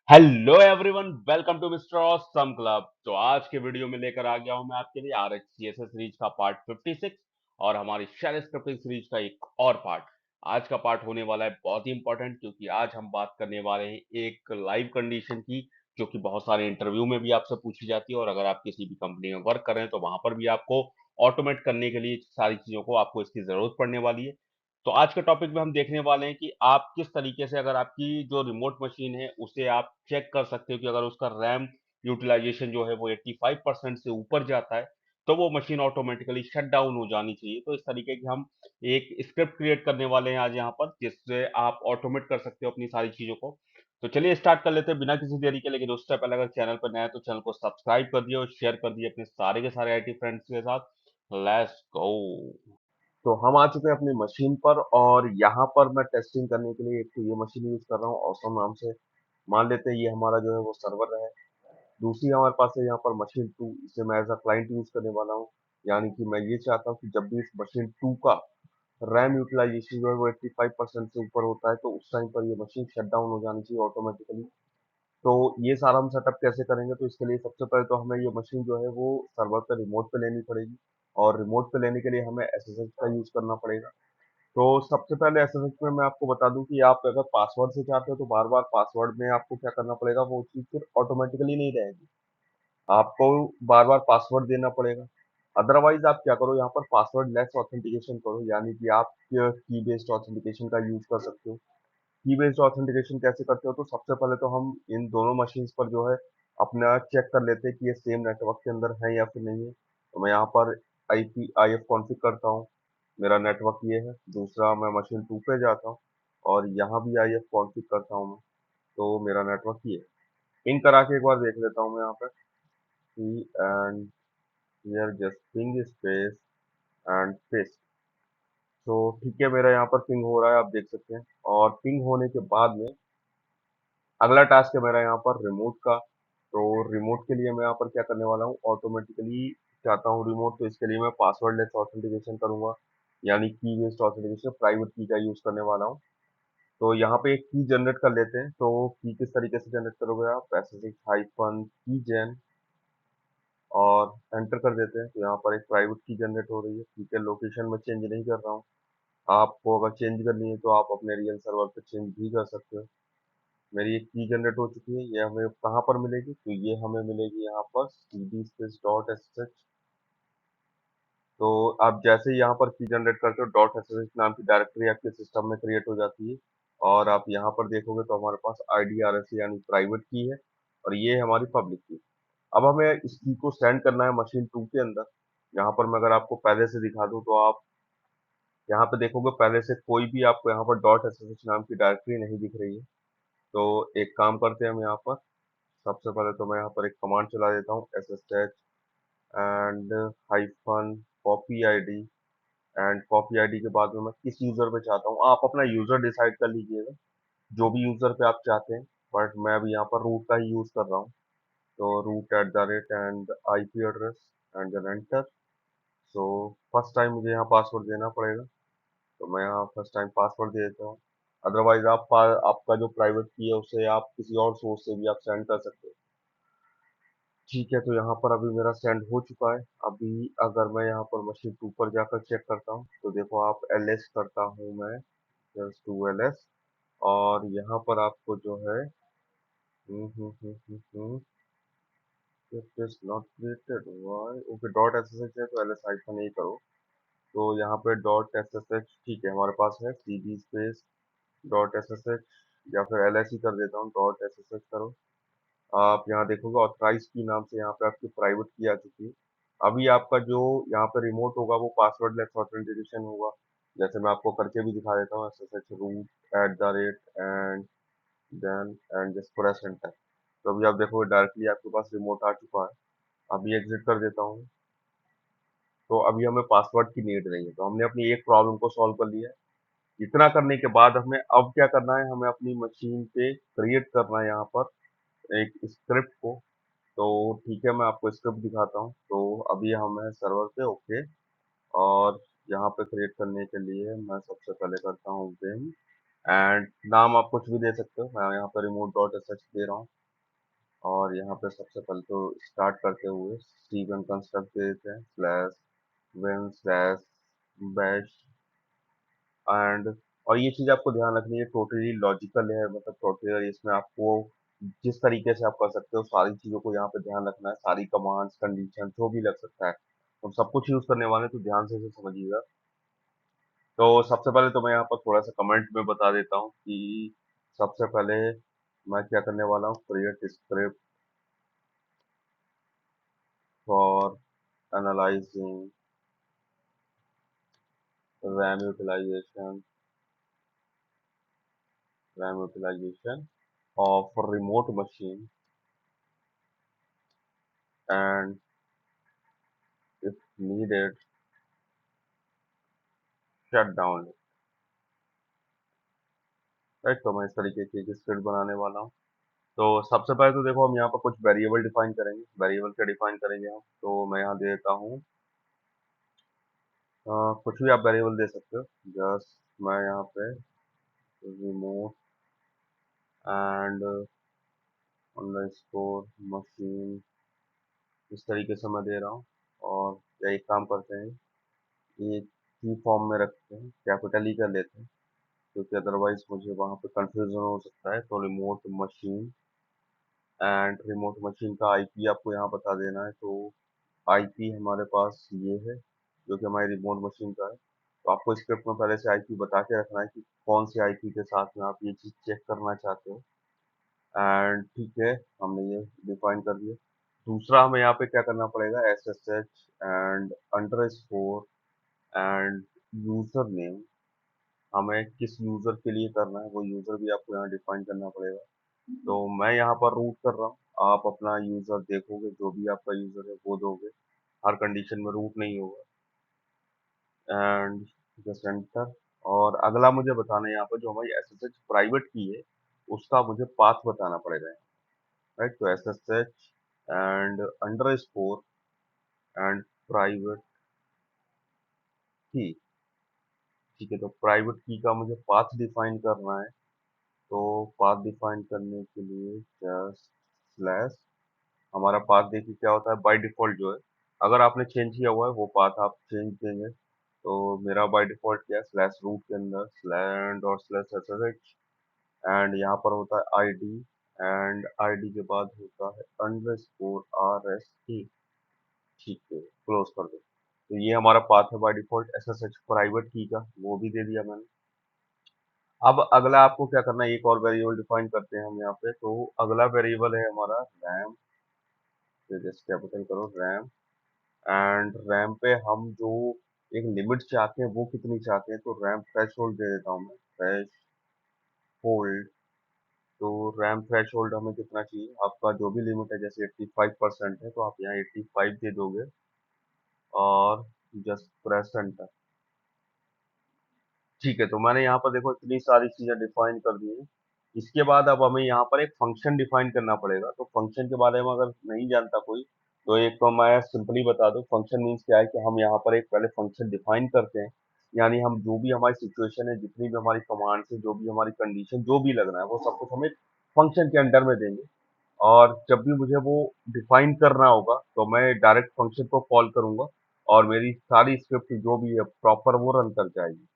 Hello everyone, welcome to mister awesome club. तो आज के वीडियो में लेकर आ गया हूं मैं आपके लिए R H C S S series का पार्ट 56 और हमारी शेल स्क्रिप्टिंग सीरीज का एक और पार्ट। आज का पार्ट होने वाला है बहुत ही इंपॉर्टेंट, क्योंकि आज हम बात करने वाले हैं एक लाइव कंडीशन की, जो कि बहुत सारे इंटरव्यू में भी आपसे पूछी जाती है। और अगर आप किसी भी कंपनी में वर्क कर रहे हैं तो वहां पर भी आपको ऑटोमेट करने के लिए सारी चीजों को आपको इसकी जरूरत पड़ने वाली है। तो आज के टॉपिक में हम देखने वाले हैं कि आप किस तरीके से, अगर आपकी जो रिमोट मशीन है उसे आप चेक कर सकते हो कि अगर उसका रैम यूटिलाइजेशन जो है वो 85% से ऊपर जाता है तो वो मशीन ऑटोमेटिकली शट डाउन हो जानी चाहिए। तो इस तरीके की हम एक स्क्रिप्ट क्रिएट करने वाले हैं आज यहाँ पर, जिससे आप ऑटोमेट कर सकते हो अपनी सारी चीजों को। तो चलिए स्टार्ट कर लेते हैं बिना किसी देरी के। लेकिन उससे पहले अगर चैनल पर नया है तो चैनल को सब्सक्राइब कर दिए और शेयर कर दिए अपने सारे के सारे आईटी फ्रेंड्स के साथ। Let's go. तो हम आ चुके हैं अपनी मशीन पर, और यहाँ पर मैं टेस्टिंग करने के लिए एक तो ये मशीन यूज कर रहा हूँ ऑसम नाम से। मान लेते हैं ये हमारा जो है वो सर्वर है। दूसरी हमारे पास है यहाँ पर मशीन 2, इसे मैं एज अ क्लाइंट यूज करने वाला हूँ। यानी कि मैं ये चाहता हूँ कि जब भी इस मशीन 2 का रैम यूटिलाइजेशन जो है वो 85% से ऊपर होता है तो उस टाइम पर ये मशीन शट डाउन हो जानी चाहिए ऑटोमेटिकली। तो ये सारा हम सेटअप कैसे करेंगे, तो इसके लिए सबसे पहले तो हमें ये मशीन जो है वो सर्वर पे रिमोट पे लेनी पड़ेगी। और रिमोट पे लेने के लिए हमें एसएसएच का यूज करना पड़ेगा। तो सबसे पहले एसएसएच में मैं आपको बता दूं कि आप अगर पासवर्ड से चाहते हो तो बार बार पासवर्ड में आपको क्या करना पड़ेगा, वो चीज फिर ऑटोमेटिकली नहीं रहेगी। आपको बार बार पासवर्ड देना पड़ेगा। अदरवाइज आप क्या करो, यहाँ पर पासवर्ड लेस ऑथेंटिकेशन करो, यानी कि आप की बेस्ड ऑथेंटिकेशन का यूज कर सकते हो। की बेस्ड ऑथेंटिकेशन कैसे करते हो, तो सबसे पहले तो हम इन दोनों मशीन्स पर जो है अपना चेक कर लेते हैं कि ये सेम नेटवर्क के अंदर है या फिर नहीं है। तो मैं यहाँ पर IF कॉन्फ़िग करता हूँ। मेरा नेटवर्क ये है। दूसरा, मैं मशीन 2 पे जाता हूँ और यहाँ भी IF कॉन्फ़िग करता हूँ मैं। तो मेरा नेटवर्क ये है। पिंग करा के एक बार देख लेता हूँ मैं यहाँ पे। See and here just ping space and paste. तो ठीक है, मेरा यहाँ पर पिंग हो रहा है, आप देख सकते हैं। और पिंग होने के बाद में अगला टास्क है मेरा यहाँ पर रिमोट का। तो रिमोट के लिए मैं यहाँ पर क्या करने वाला हूँ, ऑटोमेटिकली चाहता हूँ रिमोट, तो इसके लिए मैं पासवर्ड लेस ऑथेंटिकेशन करूंगा। यानी की बेस्ड ऑथेंटिकेशन, प्राइवेट की का यूज करने वाला हूँ। तो यहाँ पे एक की जनरेट कर लेते हैं। तो की किस तरीके से जनरेट करोगे आप, एसएसएच हाइफन की जेन और एंटर कर देते हैं। तो यहाँ पर एक प्राइवेट की जनरेट हो रही है। ठीक है, लोकेशन में चेंज नहीं कर रहा हूँ। आपको अगर चेंज करनी है तो आप अपने रियल सर्वर पे चेंज भी कर सकते हो। मेरी एक की जनरेट हो चुकी है। ये हमें कहाँ पर मिलेगी, तो ये हमें मिलेगी यहाँ पर cd space dot S H. तो आप जैसे ही यहाँ पर की जनरेट करते हो, डॉट एस एच नाम की डायरेक्टरी आपके सिस्टम में क्रिएट हो जाती है। और आप यहाँ पर देखोगे तो हमारे पास IDRS यानी प्राइवेट की है, और ये हमारी पब्लिक की। अब हमें इस की को सेंड करना है मशीन 2 के अंदर। यहाँ पर मैं अगर आपको पहले से दिखा दूँ तो आप यहाँ पे देखोगे पहले से कोई भी आपको यहाँ पर डॉट एस एच नाम की डायरेक्टरी नहीं दिख रही है। तो एक काम करते हैं हम यहाँ पर। सबसे पहले तो मैं यहाँ पर एक कमांड चला देता हूँ, SSH and hyphen copy ID. And copy ID के बाद में मैं किस यूजर पे चाहता हूँ, आप अपना यूजर डिसाइड कर लीजिएगा, जो भी यूजर पे आप चाहते हैं। बट मैं अभी यहाँ पर रूट का ही यूज कर रहा हूँ। तो root at the rate and IP address and then enter. So first time मुझे यहाँ पासवर्ड देना पड़ेगा। तो मैं यहाँ फर्स्ट टाइम पासवर्ड दे देता हूँ। अदरवाइज आपका जो प्राइवेट की है उसे आप किसी और सोर्स से भी आप सेंड कर सकते हो। ठीक है, तो यहाँ पर अभी मेरा सेंड हो चुका है। अभी अगर मैं यहाँ पर मशीन 2 पर जाकर चेक करता हूँ तो देखो, आप LS करता हूँ मैं, जस्ट 2 LS। और यहाँ पर आपको जो है it is not created why, okay dot SSH है तो LS हाइफन नहीं करो। तो यहाँ पे डॉट SSH ठीक है हमारे पास है, CD स्पेस डॉट SSH, या फिर LS ही कर देता हूँ, डॉट SSH करो। आप यहाँ देखोगे ऑथराइज की नाम से यहाँ पे आपकी प्राइवेट की आ चुकी है। अभी आपका जो यहाँ पे रिमोट होगा वो पासवर्ड लेस ऑथेंटिकेशन होगा। जैसे मैं आपको करके भी दिखा देता हूँ, SSH root at the rate and then and just press enter. तो अभी आप देखोगे डायरेक्टली आपके पास रिमोट आ चुका है। अभी एग्जिट कर देता हूँ। तो अभी हमें पासवर्ड की नीड नहीं है, तो हमने अपनी एक प्रॉब्लम को सॉल्व कर लिया है। इतना करने के बाद हमें अब क्या करना है, हमें अपनी मशीन पे क्रिएट करना है यहाँ पर एक स्क्रिप्ट को। तो ठीक है, मैं आपको स्क्रिप्ट दिखाता हूँ। तो अभी हम हैं सर्वर पे, ओके। और यहाँ पे क्रिएट करने के लिए मैं सबसे पहले करता हूँ विम एंड नाम आप कुछ भी दे सकते हो, मैं यहाँ पर रिमोट डॉट एस दे रहा हूँ। और यहाँ पे सबसे पहले तो स्टार्ट करते हुए सी1 कंस्ट्रक्ट दे देते हैं, slash win slash bash and. और ये चीज आपको ध्यान रखनी है, टोटली लॉजिकल है, मतलब टोटली इसमें आपको जिस तरीके से आप कर सकते हो सारी चीजों को यहाँ पे ध्यान रखना है, सारी कमांड्स कंडीशन जो भी लग सकता है तो सब कुछ यूज करने वाले हैं, तो ध्यान से इसे समझिएगा। तो सबसे पहले तो मैं यहाँ पर थोड़ा सा कमेंट में बता देता हूँ कि सबसे पहले मैं क्या करने वाला हूँ, create script for analysing RAM utilisation of remote machine and if needed shut down। Right, तो मैं इस तरीके की एक स्क्रिप्ट बनाने वाला हूँ। तो सबसे पहले तो देखो हम यहाँ पर कुछ वेरिएबल डिफाइन करेंगे। वेरिएबल क्या डिफाइन करेंगे हम, तो मैं यहाँ दे देता हूँ कुछ भी आप वेरिएबल दे सकते हो। जस्ट मैं यहाँ पे रिमोट एंड अंडरस्कोर मशीन इस तरीके से मैं दे रहा हूँ। और या एक काम करते हैं, ये की फॉर्म में रखते हैं, कैपिटल ई कर लेते हैं, क्योंकि अदरवाइज मुझे वहाँ पे कंफ्यूजन हो सकता है। तो remote machine and remote machine का आईपी आपको यहाँ बता देना है। तो आईपी हमारे पास ये है जो कि हमारी रिमोट मशीन का है। तो आपको स्क्रिप्ट में पहले से आईपी बता के रखना है कि कौन सी आईपी के साथ में आप ये चीज चेक करना चाहते हो। एंड ठीक है, हमने ये डिफाइन कर दिया। दूसरा हमें यहाँ पे क्या करना पड़ेगा, S S H and underscore and user name, हमें किस यूजर के लिए करना है वो यूजर भी आपको यहाँ डिफाइन करना पड़ेगा। तो मैं यहाँ पर रूट कर रहा हूँ, आप अपना यूजर देखोगे, जो भी आपका यूजर है वो दोगे, हर कंडीशन में रूट नहीं होगा। And just enter. और अगला मुझे बताना है यहाँ पर जो हमारी एस एस एच प्राइवेट की है उसका मुझे पाथ बताना पड़ेगा। राइट, तो S S H and underscore and private की। ठीक है, तो प्राइवेट की का मुझे पाथ डिफाइन करना है। तो पाथ डिफाइन करने के लिए जस्ट स्लैश, हमारा पाथ देखिए क्या होता है बाय डिफॉल्ट जो है, अगर आपने चेंज किया हुआ है वो पाथ आप चेंज देंगे। तो मेरा बाय डिफॉल्ट क्या है, स्लैश रूट के अंदर स्लैंड और स्लैश एसएसएच एंड यहाँ पर होता है आईडी एंड आईडी के बाद होता है अंडरस्कोर आरएसटी। ठीक है, क्लोज कर दो। तो ये हमारा पाथ है बाय डिफॉल्ट एसएसएच प्राइवेट की का, वो भी दे दिया मैंने। अब अगला आपको क्या करना है, एक और वेरिएबल डिफाइन करते हैं हम यहाँ पे। तो अगला वेरिएबल है हमारा रैम, जस्ट कैपिटल करो रैम। एंड रैम पे हम जो एक लिमिट चाहते हैं वो कितनी चाहते हैं, तो रैम थ्रेशोल्ड दे देता हूँ मैं, थ्रेश होल्ड। तो रैम थ्रेश होल्ड हमें कितना चाहिए, आपका जो भी लिमिट है, जैसे 85% है तो आप यहाँ 85 दे दोगे और जस्ट प्रेस एंटर। ठीक है, तो मैंने यहाँ पर देखो इतनी सारी चीजें डिफाइन कर दी हैं। इसके बाद अब हमें यहाँ पर एक फंक्शन डिफाइन करना पड़ेगा। तो फंक्शन के बारे में अगर नहीं जानता कोई, तो एक तो मैं सिंपली बता दूं, फंक्शन मीन्स क्या है कि हम यहाँ पर एक पहले फंक्शन डिफाइन करते हैं। यानी हम जो भी हमारी सिचुएशन है, जितनी भी हमारी कमांड है, जो भी हमारी कंडीशन जो भी लग रहा है वो सब कुछ हमें फंक्शन के अंडर में देंगे। और जब भी मुझे वो डिफाइन करना होगा तो मैं डायरेक्ट फंक्शन को कॉल करूंगा और मेरी सारी स्क्रिप्ट जो भी है प्रॉपर वो रन कर जाएगी।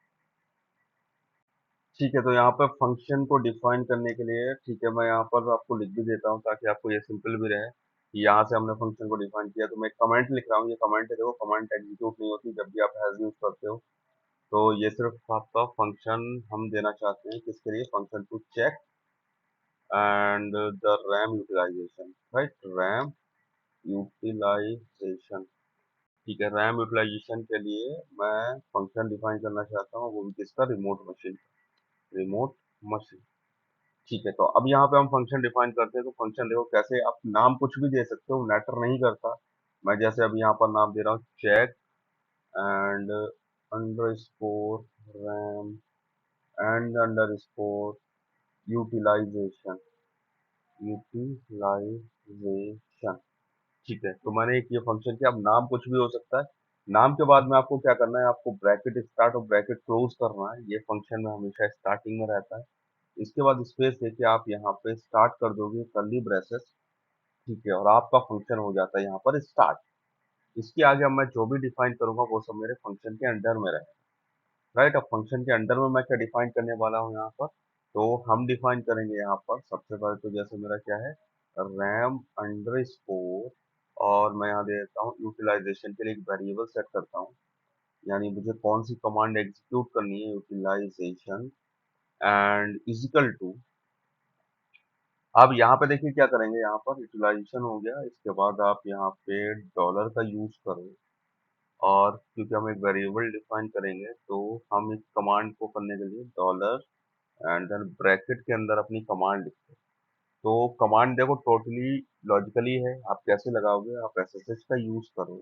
ठीक है, तो यहाँ पर फंक्शन को डिफाइन करने के लिए, ठीक है, मैं यहाँ पर आपको लिख भी देता हूँ ताकि आपको ये सिंपल भी रहे कि यहाँ से हमने फंक्शन को डिफाइन किया। तो मैं कमेंट लिख रहा हूँ, ये कमेंट है, देखो कमेंट एग्जीक्यूट नहीं होती जब भी आप हैज यूज करते हो। तो ये सिर्फ आपका फंक्शन हम देना चाहते हैं, किसके लिए, function to check and the RAM utilisation. Right, RAM utilisation. ठीक है, रैम यूटिलाइजेशन के लिए मैं फंक्शन डिफाइन करना चाहता हूँ, वो भी किसका, रिमोट मशीन, रिमोट मशीन। ठीक है, तो अब यहाँ पे हम फंक्शन डिफाइन करते हैं। तो फंक्शन देखो कैसे, आप नाम कुछ भी दे सकते हो, मैटर नहीं करता। मैं जैसे अभी यहाँ पर नाम दे रहा हूँ check and underscore RAM and underscore utilisation, utilisation. ठीक है, तो मैंने एक ये फंक्शन किया, अब नाम कुछ भी हो सकता है। नाम के बाद में आपको क्या करना है, आपको ब्रैकेट स्टार्ट और ब्रैकेट क्लोज करना है। ये फंक्शन में हमेशा स्टार्टिंग में रहता है। इसके बाद स्पेस देके आप यहाँ पे स्टार्ट कर दोगे कर्ली ब्रेसेस, ठीक है, और आपका फंक्शन हो जाता है यहाँ पर स्टार्ट। इसके आगे अब मैं जो भी डिफाइन करूंगा वो सब मेरे फंक्शन के अंडर में रहे। राइट, अब फंक्शन के अंडर में मैं क्या डिफाइन करने वाला हूँ यहाँ पर, तो हम डिफाइन करेंगे यहाँ पर सबसे पहले तो जैसे मेरा क्या है, रैम अंडर स्कोर, और मैं यहाँ दे देता हूँ यूटिलाइजेशन के लिए एक वेरिएबल सेट करता हूँ, यानी मुझे कौन सी कमांड एग्जीक्यूट करनी है, यूटिलाइजेशन एंड इजिकल टू। अब यहाँ पे देखिए क्या करेंगे, यहाँ पर यूटिलाइजेशन हो गया, इसके बाद आप यहाँ पे डॉलर का यूज करो, और क्योंकि हम एक वेरिएबल डिफाइन करेंगे तो हम इस कमांड को करने के लिए डॉलर एंड देन ब्रैकेट के अंदर अपनी कमांड लिखते हैं। तो कमांड देखो टोटली लॉजिकली है, आप कैसे लगाओगे, आप एसएसएच का यूज करो,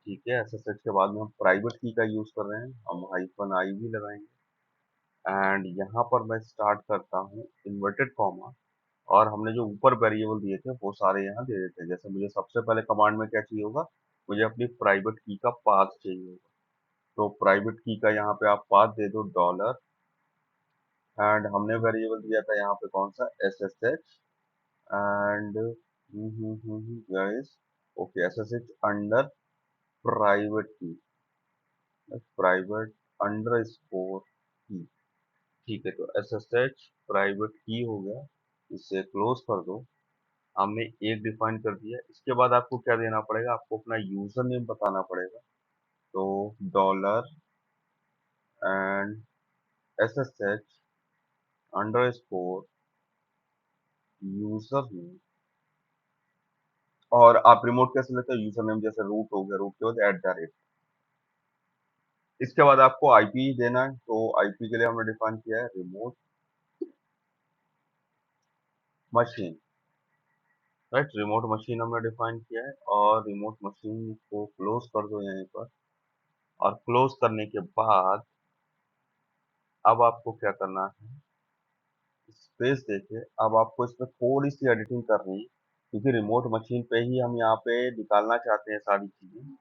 ठीक है। एसएसएच के बाद में हम प्राइवेट की का यूज कर रहे हैं, हम हाइफन आई भी लगाएंगे, एंड यहाँ पर मैं स्टार्ट करता हूँ इन्वर्टेड कॉमा, और हमने जो ऊपर वेरिएबल दिए थे वो सारे यहाँ दे देते हैं। जैसे मुझे सबसे पहले कमांड में क्या चाहिए होगा, मुझे अपनी प्राइवेट की का पाथ चाहिए होगा, तो प्राइवेट की का यहाँ पे आप पाथ दे दो डॉलर, एंड हमने वेरिएबल दिया था यहाँ पे कौन सा, S S H, and guys, okay, S S H under private की, प्राइवेट अंडर स्कोर की, ठीक है। तो एस एस एच प्राइवेट की हो गया, इसे क्लोज कर दो। हमने एक डिफाइन कर दिया, इसके बाद आपको क्या देना पड़ेगा, आपको अपना यूजर नेम बताना पड़ेगा, तो dollar and S S H under score user name, और आप रिमोट कैसे लेते हो, यूजर नेम जैसे रूट हो गया, रूट के बाद एट द रेट। इसके बाद आपको आईपी देना है, तो आईपी के लिए हमने डिफाइन किया है remote machine, right, remote machine हमने डिफाइन किया है, और रिमोट मशीन को क्लोज कर दो यहीं पर, और क्लोज करने के बाद अब आपको क्या करना है, स्पेस देके अब आपको इसमें थोड़ी सी एडिटिंग करनी है, क्योंकि रिमोट मशीन पे ही हम यहाँ पे निकालना चाहते हैं सारी चीजें।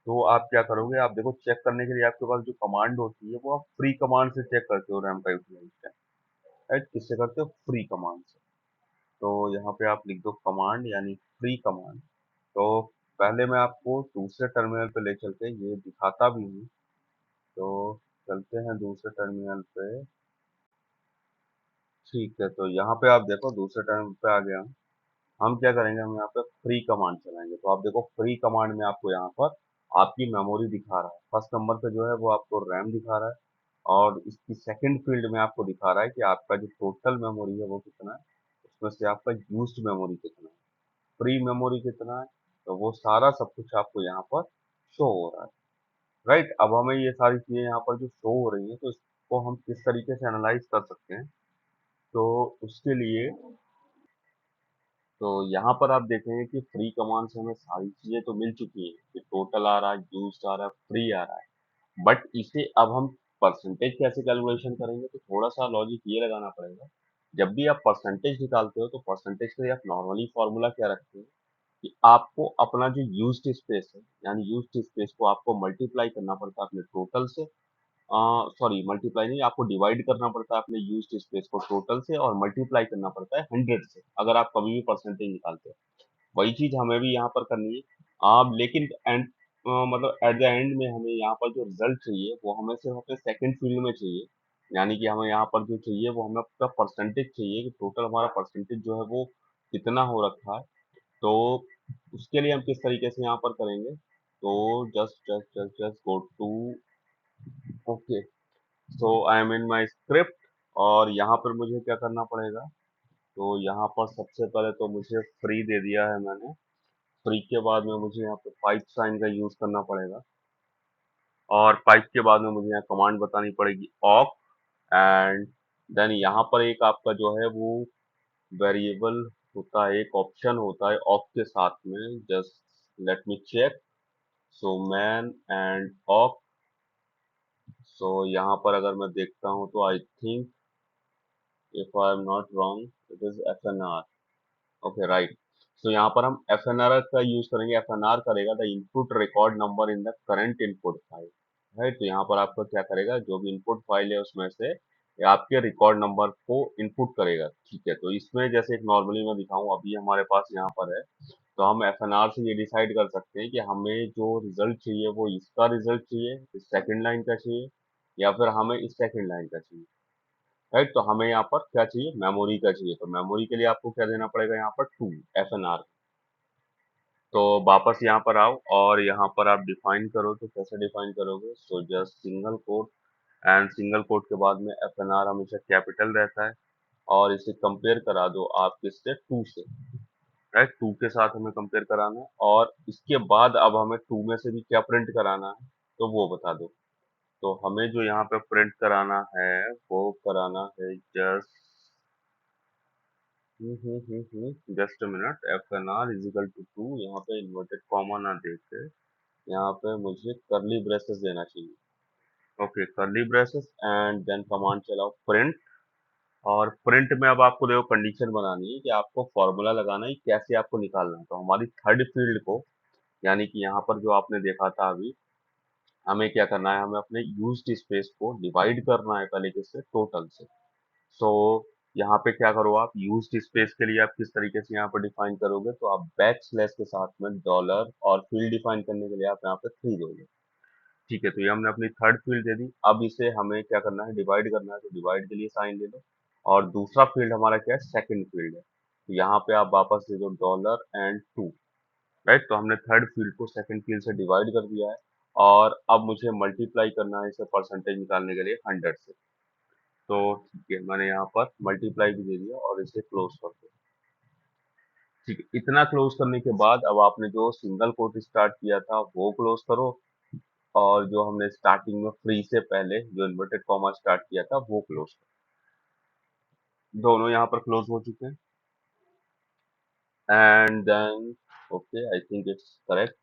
तो आप क्या करोगे, आप देखो चेक करने के लिए आपके पास जो कमांड होती है वो आप फ्री कमांड से चेक करते हो रैम का यूटिलाइजेशन, राइट, किससे करते हो, फ्री कमांड से। तो यहाँ पे आप लिख दो कमांड यानी फ्री कमांड। तो पहले मैं आपको दूसरे टर्मिनल पे ले चलते ये दिखाता भी हूँ, तो चलते हैं दूसरे टर्मिनल पे, ठीक है। तो यहाँ पे आप देखो दूसरे टर्मिनल पे आ गया हूँ। हम क्या करेंगे, हम यहाँ पे फ्री कमांड चलाएंगे, तो आप देखो फ्री कमांड में आपको यहाँ पर आपकी मेमोरी दिखा रहा है, फर्स्ट नंबर पे जो है वो आपको रैम दिखा रहा है, और इसकी सेकंड फील्ड में आपको दिखा रहा है कि आपका जो टोटल मेमोरी है वो कितना है, उसमें से आपका यूज्ड मेमोरी कितना है, फ्री मेमोरी कितना है, तो वो सारा सब कुछ आपको यहाँ पर शो हो रहा है। राइट, अब हमें ये सारी चीजें यहाँ पर जो शो हो रही है, तो इसको हम किस तरीके से एनालाइज कर सकते हैं, तो उसके लिए, तो यहाँ पर आप देखेंगे कि फ्री कमांड से हमें सारी चीजें तो मिल चुकी हैं कि टोटल आ रहा है, यूज आ रहा है, फ्री आ रहा है, बट इसे अब हम परसेंटेज कैसे कैलकुलेशन करेंगे, तो थोड़ा सा लॉजिक ये लगाना पड़ेगा। जब भी आप परसेंटेज निकालते हो तो परसेंटेज के लिए आप नॉर्मली फॉर्मूला क्या रखते हैं, कि आपको अपना जो यूज्ड स्पेस है, यानी यूज्ड स्पेस को आपको मल्टीप्लाई करना पड़ता है अपने टोटल से, सॉरी मल्टीप्लाई नहीं, आपको डिवाइड करना पड़ता है अपने यूज्ड स्पेस को टोटल से, और मल्टीप्लाई करना पड़ता है 100 से, अगर आप कभी भी परसेंटेज निकालते हो। वही चीज हमें भी यहाँ पर करनी है। लेकिन एंड मतलब एट द एंड में हमें यहाँ पर जो रिजल्ट चाहिए वो हमें सिर्फ अपने सेकंड फील्ड में चाहिए, यानी कि हमें यहाँ पर जो चाहिए वो हमें अपना परसेंटेज चाहिए, कि टोटल हमारा परसेंटेज जो है वो कितना हो रखा है। तो उसके लिए हम किस तरीके से यहाँ पर करेंगे, तो just just just just go to, okay, so I am in my script, और यहाँ पर मुझे क्या करना पड़ेगा, तो यहाँ पर सबसे पहले तो मुझे फ्री दे दिया है मैंने, फ्री के बाद में मुझे यहाँ पे पाइप साइन का यूज करना पड़ेगा, और पाइप के बाद में मुझे यहाँ कमांड बतानी पड़ेगी ऑक, एंड देन यहाँ पर एक आपका जो है वो वेरिएबल होता है, एक ऑप्शन होता है ऑक के साथ में, just let me check, so man and awk, so यहाँ पर अगर मैं देखता हूँ तो I think if I am not wrong it is F N R, okay right. So यहाँ पर हम FNR का यूज करेंगे। FNR करेगा the input record number in the current input file, right. तो यहाँ पर आपका क्या करेगा, जो भी इनपुट फाइल है उसमें से ये आपके रिकॉर्ड नंबर को इनपुट करेगा, ठीक है। तो इसमें जैसे एक नॉर्मली मैं दिखाऊं, अभी हमारे पास यहाँ पर है, तो हम FNR से ये डिसाइड कर सकते हैं कि हमें जो रिजल्ट चाहिए वो इसका रिजल्ट चाहिए, इस सेकंड लाइन का चाहिए, या फिर हमें इस सेकंड लाइन का चाहिए, राइट। तो हमें यहाँ पर क्या चाहिए, मेमोरी का चाहिए। तो मेमोरी के लिए आपको क्या देना पड़ेगा, यहाँ पर 2 FNR। तो वापस यहाँ पर आओ और यहाँ पर आप डिफाइन करो। तो कैसे डिफाइन करोगे, so just single quote, and single quote के बाद में FNR हमेशा कैपिटल रहता है, और इसे कंपेयर करा दो आप किससे, 2 से, राइट। 2 के साथ हमें कंपेयर कराना है, और इसके बाद अब हमें 2 में से भी क्या प्रिंट कराना है, तो वो बता दो। तो हमें जो यहाँ पे प्रिंट कराना है वो कराना है just just a minute, FNR is equal to 2, यहाँ पे इन्वर्टेड कॉमा ना देके यहाँ पे मुझे करली ब्रेसेस देना चाहिए। Okay, curly braces, and then command चलाओ प्रिंट। और प्रिंट में अब आपको देखो कंडीशन बनानी है कि आपको फॉर्मूला लगाना है, कैसे आपको निकालना है। तो हमारी थर्ड फील्ड को, यानी कि यहाँ पर जो आपने देखा था अभी, हमें क्या करना है, हमें अपने यूज्ड स्पेस को डिवाइड करना है पहले किससे, टोटल से। सो यहाँ पे क्या करो, आप यूज्ड स्पेस के लिए आप किस तरीके से यहाँ पर डिफाइन करोगे, तो आप बैक स्लैश के साथ में डॉलर, और फील्ड डिफाइन करने के लिए आप यहाँ पे 3 दोगे, ठीक है। तो ये हमने अपनी थर्ड फील्ड दे दी। अब इसे हमें क्या करना है, डिवाइड करना है। तो डिवाइड के लिए साइन ले लो, और दूसरा फील्ड हमारा क्या है, सेकंड फील्ड है। तो यहाँ पे आप वापस दे दो डॉलर एंड 2, राइट। तो हमने थर्ड फील्ड को सेकंड फील्ड से डिवाइड कर दिया है, और अब मुझे मल्टीप्लाई करना है इसे परसेंटेज निकालने के लिए 100 से। तो ठीक है, मैंने यहाँ पर मल्टीप्लाई भी दे दिया, और इसे क्लोज कर दो, ठीक है। इतना क्लोज करने के बाद अब आपने जो सिंगल कोट स्टार्ट किया था वो क्लोज करो, और जो हमने स्टार्टिंग में फ्री से पहले जो इन्वर्टेड कॉमा स्टार्ट किया था वो क्लोज करो। दोनों यहाँ पर क्लोज हो चुके हैं, and then okay, I think it's correct.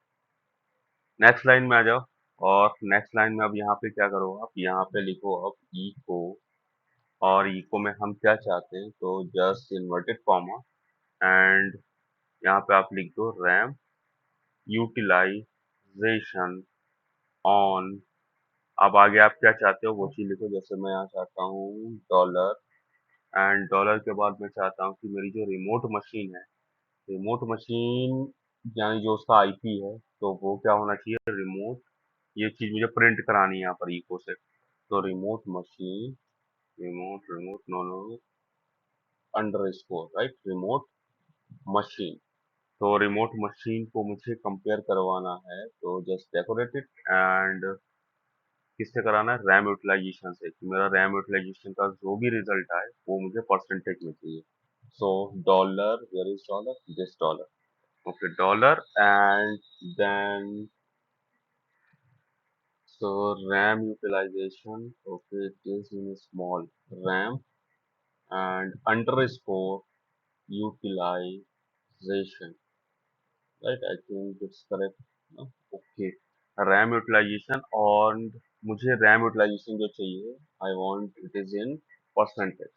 Next line में आ जाओ, और नेक्स्ट लाइन में अब यहाँ पे क्या करो, आप यहाँ पे लिखो अब इको, और इको में हम क्या चाहते हैं, तो जस्ट इन्वर्टेड कॉमा, एंड यहाँ पे आप लिख दो रैम यूटिलाइजेशन ऑन। अब आगे आप क्या चाहते हो वो चीज लिखो, जैसे मैं यहाँ चाहता हूँ डॉलर, एंड डॉलर के बाद मैं चाहता हूँ कि मेरी जो रिमोट मशीन है, रिमोट मशीन यानी जो उसका आईपी है, तो वो क्या होना चाहिए, रिमोट। ये चीज मुझे प्रिंट करानी है यहाँ पर इको से। तो remote machine, remote remote no know under score, right, remote machine. तो रिमोट मशीन को मुझे कंपेयर करवाना है, तो जस्ट डेकोरेट इट, एंड किससे कराना है, रैम यूटिलाइजेशन से, कि मेरा रैम यूटिलाइजेशन का जो भी रिजल्ट आए वो मुझे परसेंटेज में चाहिए। So dollar, where is dollar, this dollar, okay dollar, and then so RAM utilization, okay, it is in small RAM, and underscore utilization, right, I think it's correct, no? Okay, RAM utilization, और मुझे RAM utilization जो चाहिए, I want it is in percentage,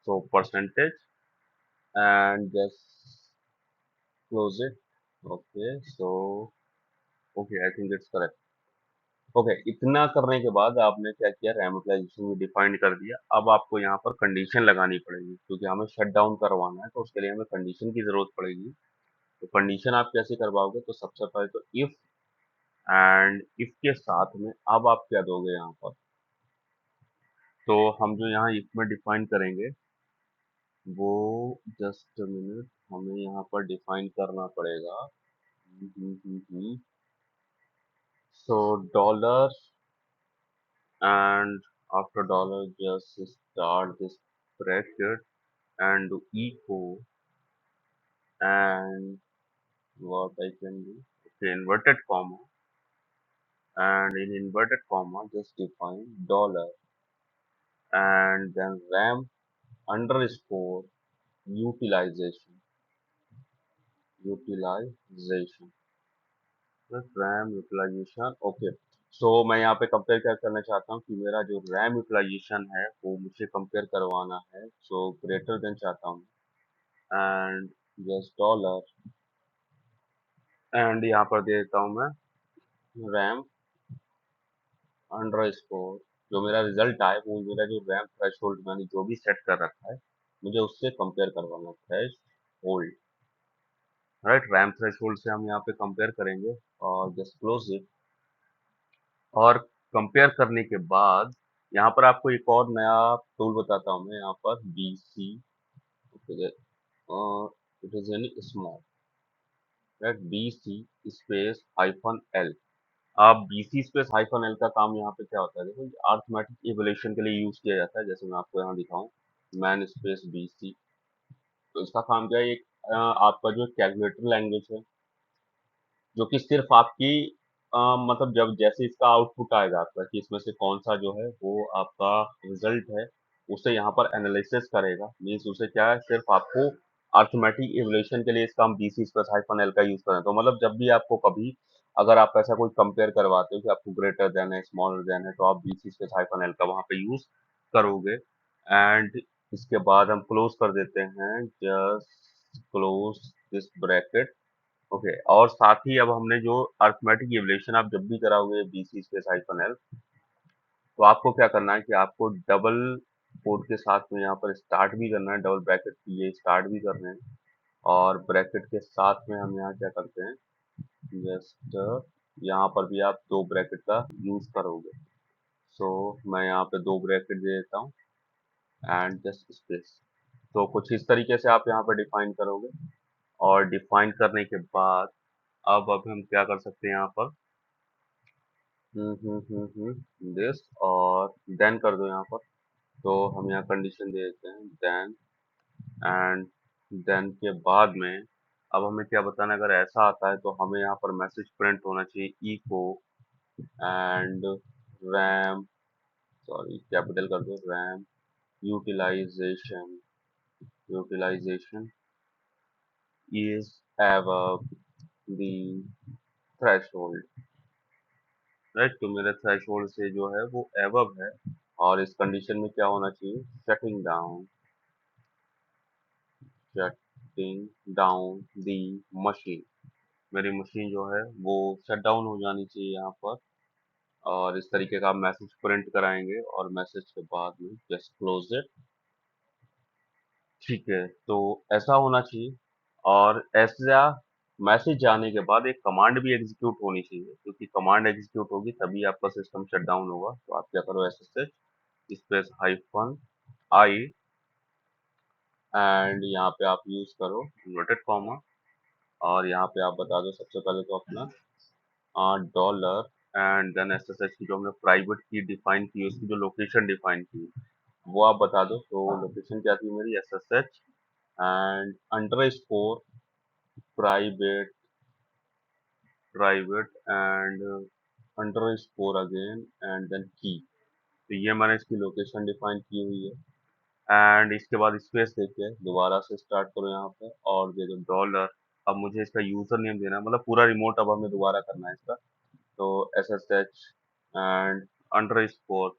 so percentage, and just close it, okay, so okay, I think it's correct। Okay, इतना करने के बाद आपने क्या किया, रैम यूटिलाइजेशन भी डिफाइन कर दिया। अब आपको यहाँ पर कंडीशन लगानी पड़ेगी, क्योंकि हमें शट डाउन करवाना है, तो उसके लिए हमें कंडीशन की जरूरत पड़ेगी। तो कंडीशन आप कैसे करवाओगे, तो सबसे पहले तो इफ, एंड इफ के साथ में अब आप क्या दोगे यहाँ पर, तो हम जो यहाँ इफ में डिफाइन करेंगे वो, जस्ट मिनट, हमें यहाँ पर डिफाइन करना पड़ेगा। सो dollar, and after dollar just start this bracket and do echo, and what I can do, okay, inverted comma, and in inverted comma just define dollar, and then ram underscore utilization, utilization, RAM utilization, okay. So मैं यहाँ पे compare क्या करना चाहता हूँ कि मेरा जो रैम यूटिलाइजेशन है वो मुझे कंपेयर करवाना है, सो ग्रेटर देन चाहता हूँ, एंड जस्ट डॉलर, एंड यहाँ पर दे देता हूँ मैं रैम अंडरस्कोर। जो मेरा रिजल्ट आए वो मेरा जो रैम थ्रेशोल्ड मैंने जो भी सेट कर रखा है मुझे उससे कंपेयर करवाना, threshold. Right, RAM threshold से हम यहाँ पे कंपेयर करेंगे और जस्ट क्लोज इट। और कंपेयर करने के बाद यहाँ पर आपको एक और नया टूल बताता हूँ मैं, यहाँ पर BC, it is in small, right, BC space hyphen L. अब BC स्पेस हाइफन एल का काम यहाँ पे क्या होता है, देखो अर्थमेटिक इवोल्यूशन के लिए यूज किया जाता है। जैसे मैं आपको यहाँ दिखाऊं, मैन स्पेस BC, तो इसका काम क्या है, एक आपका जो कैलकुलेटर लैंग्वेज है जो कि सिर्फ आपकी मतलब जब जैसे इसका आउटपुट आएगा आपका कि इसमें से कौन सा जो है वो आपका रिजल्ट है, उसे यहाँ पर एनालिसिस करेगा। मीन्स उसे क्या है, सिर्फ आपको अर्थमेटिक इवोल्यूशन के लिए इसका हम BC स्पेस हाइफन एल का यूज करें। तो मतलब जब भी आपको कभी अगर आप ऐसा कोई कंपेयर करवाते हो कि आपको ग्रेटर देन है स्मॉलर देन है, तो आप BC स्पेस हाइफन एल का वहाँ पे यूज करोगे। एंड इसके बाद हम क्लोज कर देते हैं, just close this bracket. Okay, और साथ ही अब हमने जो अर्थमेटिक इवोल्यूशन आप जब भी कराओगे BC स्पेस हाइफन एल, तो आपको क्या करना है कि आपको डबल कोड के साथ में यहाँ पर स्टार्ट भी करना है, डबल ब्रैकेट ये स्टार्ट भी करने हैं। और ब्रैकेट के साथ में हम यहाँ क्या करते हैं, जस्ट यहाँ पर भी आप दो ब्रैकेट का यूज करोगे। सो मैं यहाँ पे दो ब्रैकेट दे देता हूँ एंड जस्ट स्पेस। तो कुछ इस तरीके से आप यहाँ पर डिफाइन करोगे। और डिफाइन करने के बाद अब हम क्या कर सकते हैं यहाँ पर, दिस और देन कर दो यहाँ पर। तो हम यहाँ कंडीशन दे देते हैं देन, एंड देन के बाद में अब हमें क्या बताना है, अगर ऐसा आता है तो हमें यहाँ पर मैसेज प्रिंट होना चाहिए echo and RAM, sorry capital कर दो, RAM utilisation, utilisation is above the threshold। Right, तो मेरा थ्रेशोल्ड से जो है वो एबव है। और इस कंडीशन में क्या होना चाहिए, shutting down, shutting down the machine. मेरी मशीन जो है वो शट डाउन हो जानी चाहिए यहाँ पर। और इस तरीके का आप मैसेज प्रिंट कराएंगे और मैसेज के बाद में जस्ट क्लोज इट। ठीक है, तो ऐसा होना चाहिए। और ऐसा मैसेज जाने के बाद एक कमांड भी एग्जीक्यूट होनी चाहिए, क्योंकि कमांड एग्जीक्यूट होगी तभी आपका सिस्टम शट डाउन होगा। तो आप क्या करो, SSH space hyphen I, and यहाँ पे आप यूज करो इन्वर्टेड कॉमा। और यहाँ पे आप बता दो सबसे पहले तो अपना डॉलर, एंड देन SSH की जो हमने प्राइवेट की डिफाइन की उसकी जो लोकेशन डिफाइन की वो आप बता दो। तो लोकेशन क्या थी मेरी, SSH and underscore private, private and underscore again and then key. तो ये मैंने इसकी लोकेशन डिफाइन की हुई है। एंड इसके बाद स्पेस देके दोबारा से स्टार्ट करो यहाँ पे और दे दो डॉलर। अब मुझे इसका यूजर नेम देना है, मतलब पूरा रिमोट अब हमें दोबारा करना है इसका। तो SSH and underscore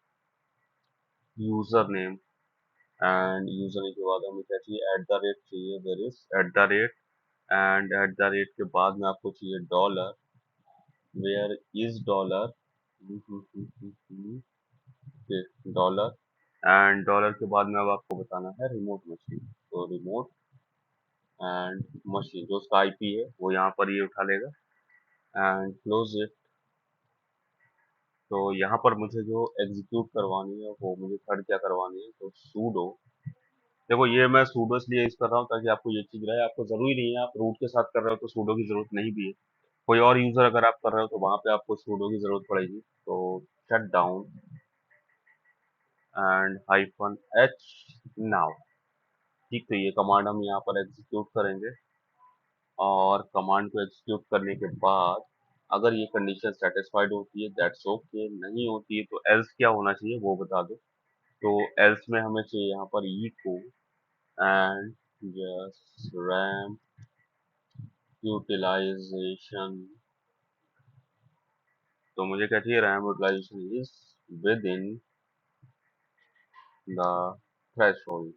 user name, and user name के बाद हमें क्या चाहिए, एट द रेट चाहिए, there is at the rate. And at the rate के बाद में आपको चाहिए dollar, where is dollar, dollar. And dollar के बाद में अब आपको बताना है रिमोट मशीन। तो रिमोट एंड मशीन, जो उसका IP है वो यहाँ पर ये उठा लेगा एंड क्लोज इट। तो यहाँ पर मुझे जो एग्जीक्यूट करवानी है वो मुझे थर्ड क्या करवानी है, तो सूडो। देखो ये मैं सूडो इसलिए यूज कर रहा हूँ ताकि आपको ये चीज रहे, आपको जरूरी नहीं है आप रूट के साथ कर रहे हो तो सूडो की जरूरत नहीं भी है। कोई और यूजर अगर आप कर रहे हो तो वहां पे आपको सूडो की जरूरत पड़ेगी। तो shut down and hyphen H now. ठीक, तो ये कमांड हम यहाँ पर एग्जीक्यूट करेंगे। और कमांड को एग्जीक्यूट करने के बाद अगर ये कंडीशन सेटिस्फाइड होती है दैट्स ओके, नहीं होती है तो एल्स क्या होना चाहिए वो बता दो। तो एल्स में हमें चाहिए यहाँ पर echo and just RAM utilisation. तो मुझे क्या चाहिए, RAM utilisation is within the threshold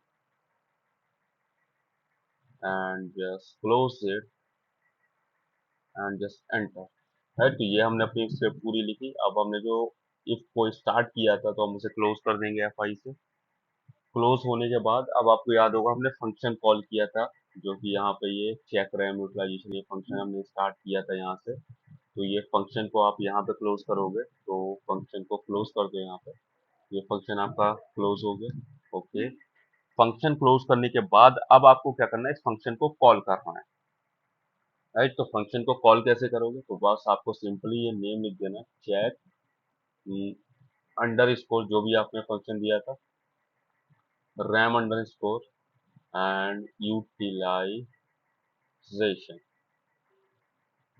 and just close it and just enter. है तो ये हमने अपनी स्क्रिप्ट पूरी लिखी। अब हमने जो इफ को स्टार्ट किया था तो हम उसे क्लोज कर देंगे F5 से। क्लोज होने के बाद अब आपको याद होगा हमने फंक्शन कॉल किया था, जो कि यहाँ पे ये चेक रैम यूटिलाइजेशन ये फंक्शन हमने स्टार्ट किया था यहाँ से। तो ये फंक्शन को आप यहाँ पे क्लोज करोगे, तो फंक्शन को क्लोज कर दो यहाँ पे। ये फंक्शन आपका क्लोज हो गया। ओके, फंक्शन क्लोज करने के बाद अब आपको क्या करना है, इस फंक्शन को कॉल करना है। राइट, तो फंक्शन को कॉल कैसे करोगे, तो बस आपको सिंपली ये नेम लिख देना, चेक अंडर स्कोर जो भी आपने फंक्शन दिया था, RAM underscore and utilisation.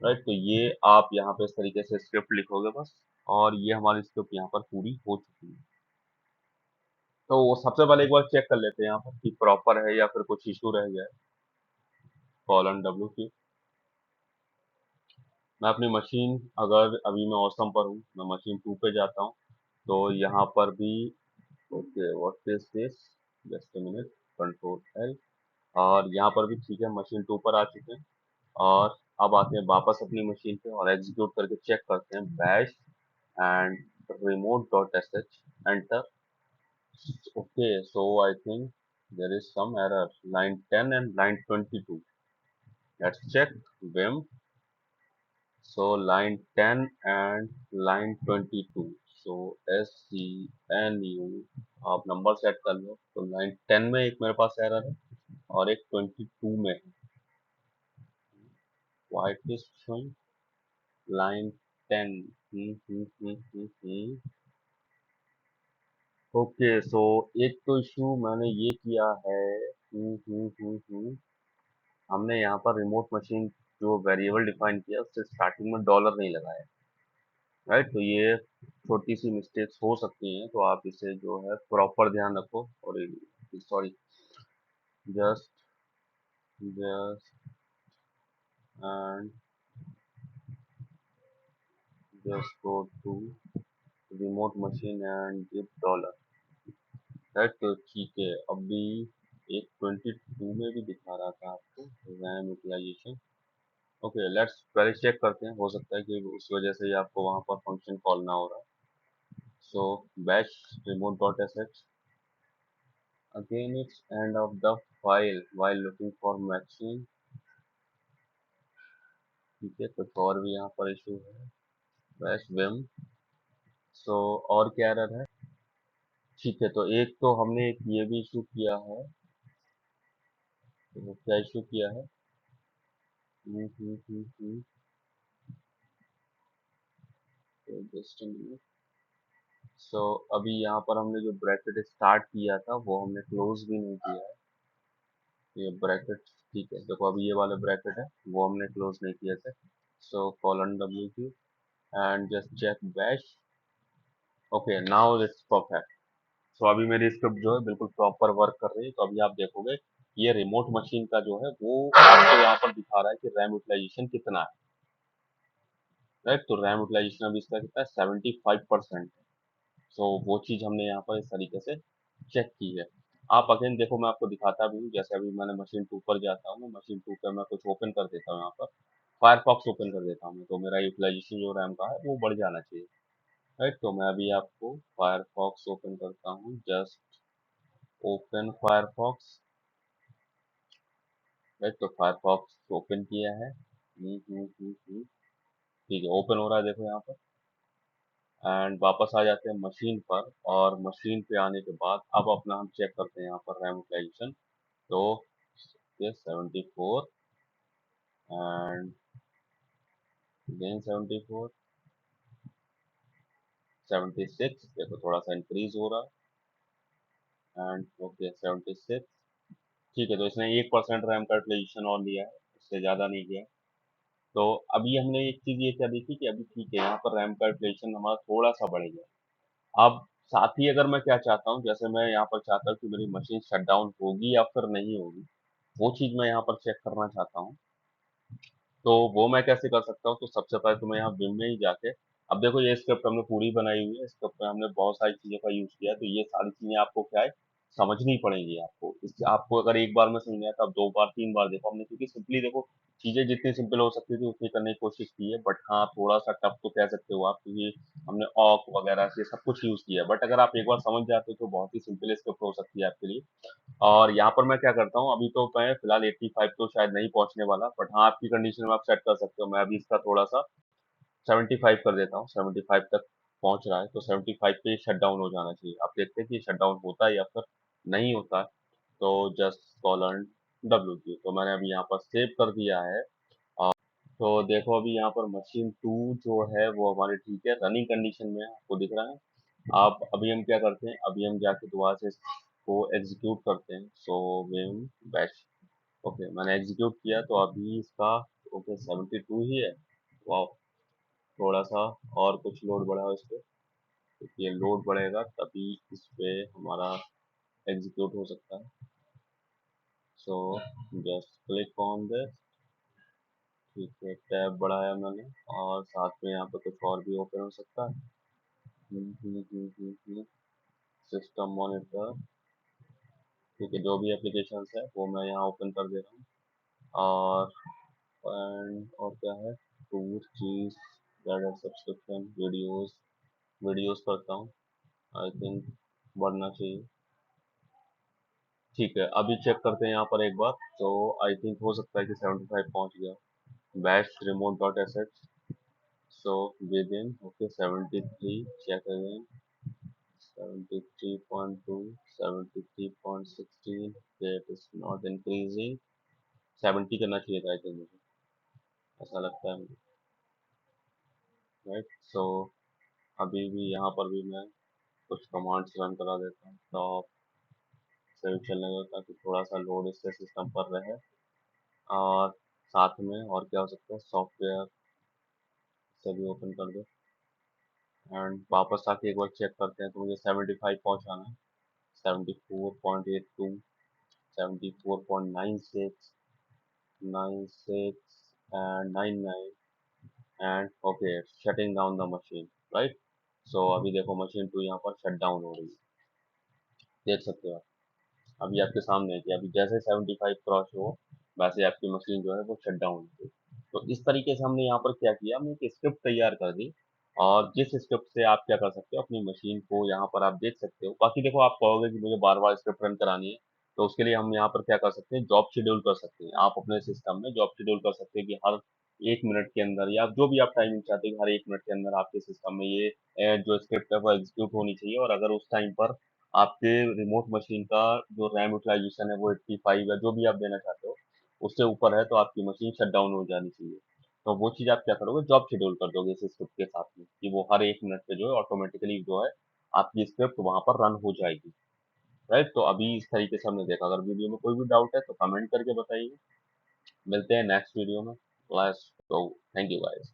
Right, तो ये आप यहाँ पे इस तरीके से स्क्रिप्ट लिखोगे बस, और ये हमारी स्क्रिप्ट यहाँ पर पूरी हो चुकी है। तो वो सबसे पहले एक बार चेक कर लेते हैं यहाँ पर कि प्रॉपर है या फिर कुछ इशू रह गया है। कॉलन W की मैं अपनी मशीन, अगर अभी मैं ऑसम पर हूँ, मैं मशीन 2 पे जाता हूँ, तो यहाँ पर भी okay what is this, just a minute, control L, और यहाँ पर भी ठीक है, मशीन 2 पर आ चुके हैं। और अब आते हैं वापस अपनी मशीन पे और एग्जीक्यूट करके चेक करते हैं, bash and remote dot sh enter। okay, so I think there is some error, line 10 and line 22, let's check vim। so line 10 and line 22, so SCNU, आप नंबर सेट कर लो। तो line 10 में एक मेरे पास error है और एक 22 में है। why it is showing line 10। Okay, सो एक तो इशू मैंने ये किया है, हमने यहाँ पर रिमोट मशीन जो वेरिएबल डिफाइन किया उससे स्टार्टिंग में डॉलर नहीं लगाया। राइट, तो ये छोटी सी मिस्टेक्स हो सकती हैं, तो आप इसे जो है प्रॉपर ध्यान रखो। और sorry, just just and just go to remote machine and give dollar. Right, तो ठीक है, अभी एक 22 में भी दिखा रहा था आपको रैम यूटिलाइजेशन। ओके, लेट्स पहले चेक करते हैं, हो सकता है कि उस वजह से ही आपको वहां पर फंक्शन कॉल ना हो रहा है। सो bash remote dot sh, again it's end of the file while looking for machine। ठीक है, कुछ और भी यहाँ पर इशू है, बैश vim। सो और क्या एरर है, ठीक है, तो एक तो हमने एक ये भी इशू किया है, तो क्या इशू किया है, जस्ट सो अभी यहाँ पर हमने जो ब्रैकेट स्टार्ट किया था वो हमने क्लोज भी नहीं किया है। ये ब्रैकेट ठीक है, देखो अभी ये वाले ब्रैकेट है वो हमने क्लोज नहीं किया था। So colon W and just check bash. Okay, now it's perfect. So अभी मेरी स्क्रिप्ट जो है बिल्कुल प्रॉपर वर्क कर रही है। तो अभी आप देखोगे ये रिमोट मशीन का जो है वो आपको यहाँ पर दिखा रहा है कि रैम यूटिलाइजेशन कितना है। राइट, तो रैम यूटिलाइजेशन अभी इसका कितना है, 75%। सो वो चीज हमने यहाँ पर इस तरीके से चेक की है। आप अगेन देखो, मैं आपको दिखाता भी हूँ, जैसे अभी मैंने मशीन 2 पर जाता हूँ, मशीन 2 पर मैं कुछ ओपन कर देता हूँ, यहाँ पर फायरफॉक्स ओपन कर देता हूँ, तो मेरा यूटिलाइजेशन जो रैम का है वो बढ़ जाना चाहिए। राइट, तो मैं अभी आपको फायरफॉक्स ओपन करता हूँ, जस्ट ओपन फायरफॉक्स। राइट, तो फायरफॉक्स ओपन किया है। ठीक है, ओपन हो रहा है देखो यहाँ पर। एंड वापस आ जाते हैं मशीन पर, और मशीन पे आने के बाद अब अपना हम चेक करते हैं यहाँ पर रैम यूटिलाइजेशन। तो ये 74 एंड अगेन 74, 76, देखो थोड़ा सा इंक्रीज हो रहा है, एंड ओके 76। ठीक है, तो इसने 1% रैम का यूटिलाइजेशन और लिया है, इससे ज़्यादा नहीं किया है। तो अभी हमने एक चीज़ ये क्या देखी कि अभी ठीक है, यहाँ पर रैम का यूटिलाइजेशन हमारा थोड़ा सा बढ़ गया। अब साथ ही अगर मैं क्या चाहता हूँ, जैसे मैं यहाँ पर चाहता हूँ कि मेरी मशीन शट डाउन होगी या फिर नहीं होगी, वो चीज़ मैं यहाँ पर चेक करना चाहता हूँ। तो वो मैं कैसे कर सकता हूँ, तो सबसे पहले तो मैं यहाँ विम में ही जाके, अब देखो ये स्क्रिप्ट हमने पूरी बनाई हुई है, स्क्रिप्ट में हमने बहुत सारी चीज़ों का यूज़ किया है, तो ये सारी चीज़ें आपको क्या है समझनी पड़ेगी आपको। इससे आपको अगर एक बार में समझ में आया, तब 2 बार, 3 बार देखो। हमने क्योंकि सिंपली देखो, चीज़ें जितनी सिंपल हो सकती थी उतनी करने की कोशिश की है, बट हाँ, थोड़ा-सा टफ तो कह सकते हो आप, क्योंकि हमने ऑक वगैरह से सब कुछ यूज़ किया है। बट अगर आप एक बार समझ जाते हो तो बहुत ही सिंपल स्क्रिप्ट हो सकती है आपके लिए। और यहाँ पर मैं क्या करता हूँ, अभी तो मैं फिलहाल 85 तो शायद नहीं पहुँचने वाला, बट हाँ, आपकी कंडीशन में आप सेट कर सकते हो। मैं अभी इसका थोड़ा-सा 75 कर देता हूँ, 75 तक पहुँच रहा है, तो 75 पे ही शट डाउन हो जाना चाहिए। आप देखते हैं कि शट डाउन होता है या फिर नहीं होता है, तो जस्ट कॉलन WQ, तो मैंने अभी यहाँ पर सेव कर दिया है। तो देखो अभी यहाँ पर मशीन 2 जो है वो हमारी ठीक है, रनिंग कंडीशन में है, आपको दिख रहा है। आप अभी हम क्या करते हैं, अभी हम जाके दोबारा से इसको एग्जीक्यूट करते हैं। सो विम बैश, ओके मैंने एग्जीक्यूट किया, तो अभी इसका ओके 72 ही है। वाह, थोड़ा सा और कुछ लोड बढ़ाओ इस पे, क्योंकि ये लोड बढ़ेगा तभी इस पे हमारा एग्जीक्यूट हो सकता है। So just click on this, ठीक है, टैब बढ़ाया मैंने, और साथ में यहाँ पे कुछ और भी ओपन हो सकता है। सिस्टम मॉनिटर, ठीक है, जो भी एप्लीकेशंस है वो मैं यहाँ ओपन कर दे रहा हूँ। और क्या है, टूर चीज, सब्सक्रिप्शन, वीडियोस करता हूँ, आई थिंक बढ़ना चाहिए। ठीक है, अभी चेक करते हैं यहाँ पर एक बार, तो आई थिंक हो सकता है कि 75 पहुँच गया। Bash remote dot assets, so within okay 73, check again 73.2, 73.16, that is not increasing, 70 करना चाहिए था आई थिंक, मुझे ऐसा लगता है मुझे, राइट। सो अभी भी यहाँ पर भी मैं कुछ कमांड्स रन करा देता हूँ, टॉप से भी चलने दो, ताकि थोड़ा सा लोड इससे सिस्टम पर रहे। और साथ में और क्या हो सकता है, सॉफ्टवेयर से भी ओपन कर दो, एंड वापस आके एक बार चेक करते हैं, तो मुझे 75 पहुंचाना है। 74.82, 74.96, 96 and 99, and okay shutting down the machine, right. So अभी देखो मशीन 2 यहाँ पर शट डाउन हो रही है, देख सकते हो आप। अभी आपके सामने है कि अभी जैसे 75 क्रॉस हो, वैसे आपकी मशीन जो है वो शट डाउन हो गई। तो इस तरीके से हमने यहाँ पर क्या किया, हमने एक स्क्रिप्ट तैयार कर दी, और जिस स्क्रिप्ट से आप क्या कर सकते हो, अपनी मशीन को यहाँ पर आप देख सकते हो। बाकी देखो, आप कहोगे कि मुझे बार बार स्क्रिप्ट रन करानी है, तो उसके लिए हम यहाँ पर क्या कर सकते हैं, जॉब शेड्यूल कर सकते हैं। आप अपने सिस्टम में जॉब शेड्यूल कर सकते हैं कि हर 1 मिनट के अंदर, या जो भी आप टाइमिंग चाहते हैं, हर 1 मिनट के अंदर आपके सिस्टम में ये जो स्क्रिप्ट है वो एग्जीक्यूट होनी चाहिए। और अगर उस टाइम पर आपके रिमोट मशीन का जो रैम यूटिलाइजेशन है वो 85 है, जो भी आप देना चाहते हो, उससे ऊपर है, तो आपकी मशीन शट डाउन हो जानी चाहिए। तो वो चीज़ आप क्या करोगे, जॉब शेड्यूल कर दोगे इस स्क्रिप्ट के साथ में, कि वो हर 1 मिनट पे जो है ऑटोमेटिकली जो है आपकी स्क्रिप्ट वहां पर रन हो जाएगी, राइट। तो अभी इस तरीके से हमने देखा। अगर वीडियो में कोई भी डाउट है तो कमेंट करके बताइए। मिलते हैं नेक्स्ट वीडियो में। लास्ट, तो थैंक यू गाइस।